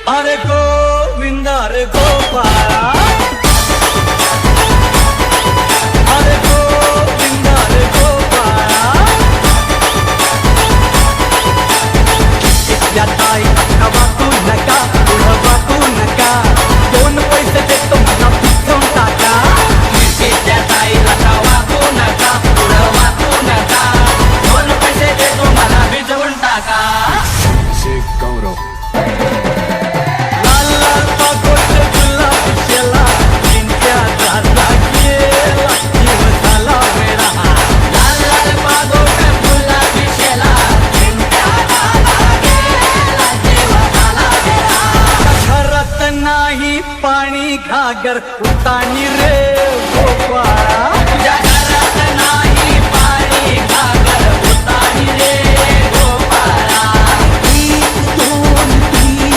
अरे गोविंद अरे गोपाळा, अरे गोविंद अरे गोपाळा, त्या ताई नका वाचू नका, पुढं वाचू नका, दोन पैसे देतो मला पिचवून टाका. त्या ताई नका वाचू नका, पुढं वाचू नका, दोन पैसे देतो मला भिजवून टाका. गौरव लाल लाल पागोटे गुलाब शेला, चिंत्या झाला गेला, जीव झाला वेडा. लाल लाल पागोटे गुलाबी शेला, चिंट्या झाला गेला, जीव झाला वेडा. घरात नाही पाणी घागर उतानी रे.